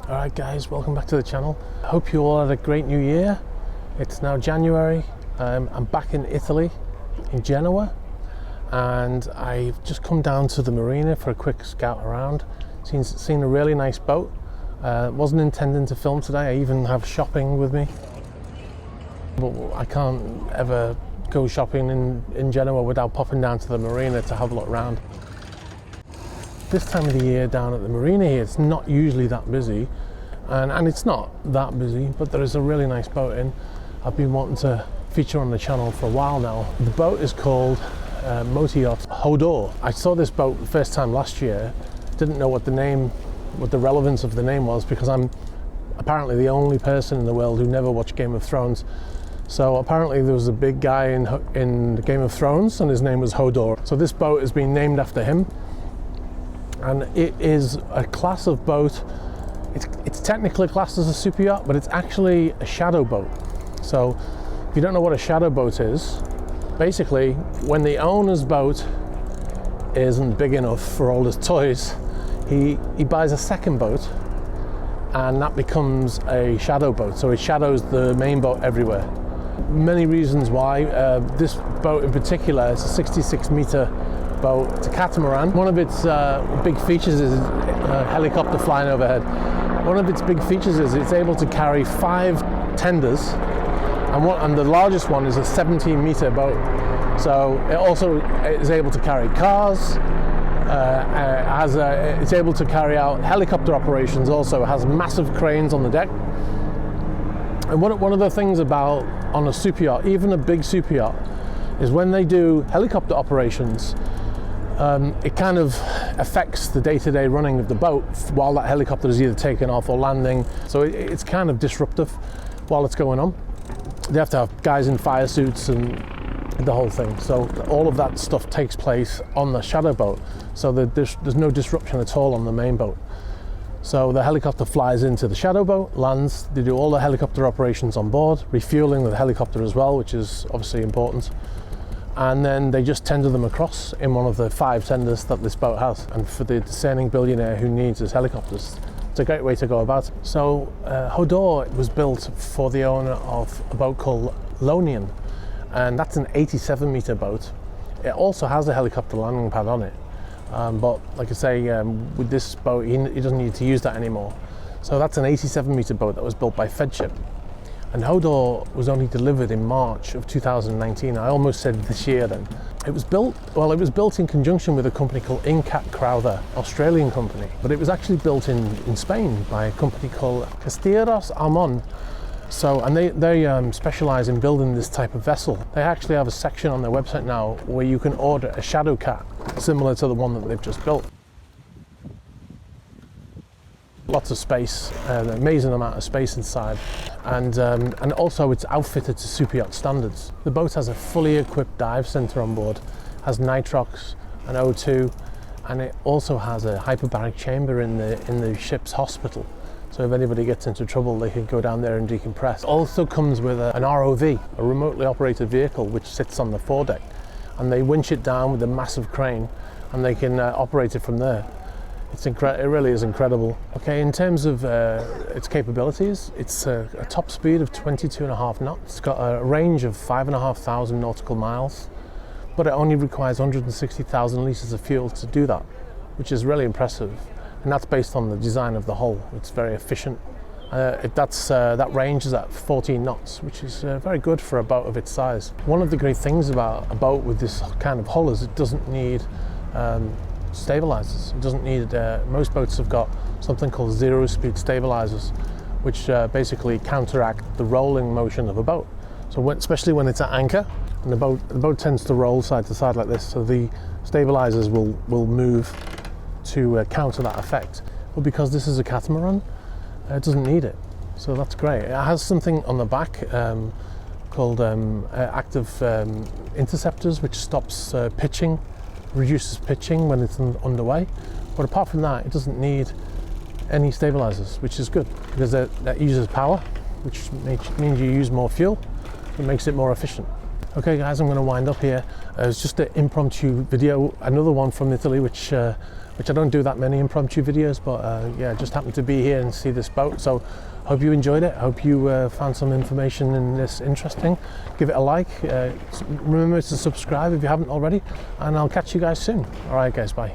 Alright guys, welcome back to the channel. Hope you all had a great new year. It's now January. I'm back in Italy, in Genoa, and I've just come down to the marina for a quick scout around. Seen a really nice boat. Wasn't intending to film today. I even have shopping with me, but I can't ever go shopping in Genoa without popping down to the marina to have a look around. This time of the year down at the marina here, it's not usually that busy, and it's not that busy, but there is a really nice boat in. I've been wanting to feature on the channel for a while now. The boat is called Yacht Hodor. I saw this boat the first time last year. Didn't know what the relevance of the name was, because I'm apparently the only person in the world who never watched Game of Thrones. So apparently there was a big guy in Game of Thrones, and his name was Hodor. So this boat has been named after him. And it is a class of boat. It's technically classed as a super yacht, but it's actually a shadow boat. So if you don't know what a shadow boat is, basically when the owner's boat isn't big enough for all his toys, he buys a second boat, and that becomes a shadow boat. So it shadows the main boat everywhere. Many reasons why. This boat in particular is a 66-meter boat. It's a catamaran. One of its big features is a helicopter flying overhead. One of its big features is it's able to carry 5 tenders, and the largest one is a 17-meter boat. So it also is able to carry cars. It's able to carry out helicopter operations. Also, it has massive cranes on the deck. And one of the things about on a super yacht, even a big super yacht, is when they do helicopter operations, it kind of affects the day-to-day running of the boat while that helicopter is either taking off or landing. So it's kind of disruptive while it's going on. They have to have guys in fire suits and the whole thing. So all of that stuff takes place on the shadow boat. So there's no disruption at all on the main boat. So the helicopter flies into the shadow boat, lands, they do all the helicopter operations on board, refueling the helicopter as well, which is obviously important. And then they just tender them across in one of the 5 tenders that this boat has. And for the discerning billionaire who needs his helicopters, it's a great way to go about it. So Hodor was built for the owner of a boat called Lonian, and that's an 87-meter boat. It also has a helicopter landing pad on it, but like I say, with this boat, he doesn't need to use that anymore. So that's an 87-meter boat that was built by Fedship. And Hodor was only delivered in March of 2019. I almost said this year then. It was built in conjunction with a company called Incat Crowther, Australian company. But it was actually built in Spain by a company called Castellanos Armon. So, and they specialize in building this type of vessel. They actually have a section on their website now where you can order a shadow cat, similar to the one that they've just built. Lots of space, an amazing amount of space inside, and also it's outfitted to super yacht standards. The boat has a fully equipped dive center on board, has nitrox and O2, and it also has a hyperbaric chamber in the ship's hospital. So if anybody gets into trouble, they can go down there and decompress. It also comes with an ROV, a remotely operated vehicle, which sits on the foredeck, and they winch it down with a massive crane, and they can operate it from there. It really is incredible. Okay, in terms of its capabilities, it's a top speed of 22.5 knots. It's got a range of 5,500 nautical miles, but it only requires 160,000 litres of fuel to do that, which is really impressive. And that's based on the design of the hull. It's very efficient. That range is at 14 knots, which is very good for a boat of its size. One of the great things about a boat with this kind of hull is it doesn't need stabilizers. It doesn't need, most boats have got something called zero-speed stabilizers, which basically counteract the rolling motion of a boat. So especially when it's at anchor, and the boat tends to roll side to side like this, so the stabilizers will move to counter that effect. But because this is a catamaran, it doesn't need it. So that's great. It has something on the back called active interceptors, which stops pitching, reduces pitching when it's underway. But apart from that, it doesn't need any stabilizers, which is good, because that uses power, which means you use more fuel. It makes it more efficient. Okay guys, I'm going to wind up here. It's just an impromptu video, another one from Italy, which I don't do that many impromptu videos, but yeah, just happened to be here and see this boat. So hope you enjoyed it. Hope you found some information in this interesting. Give it a like. Remember to subscribe if you haven't already, and I'll catch you guys soon. All right guys, bye.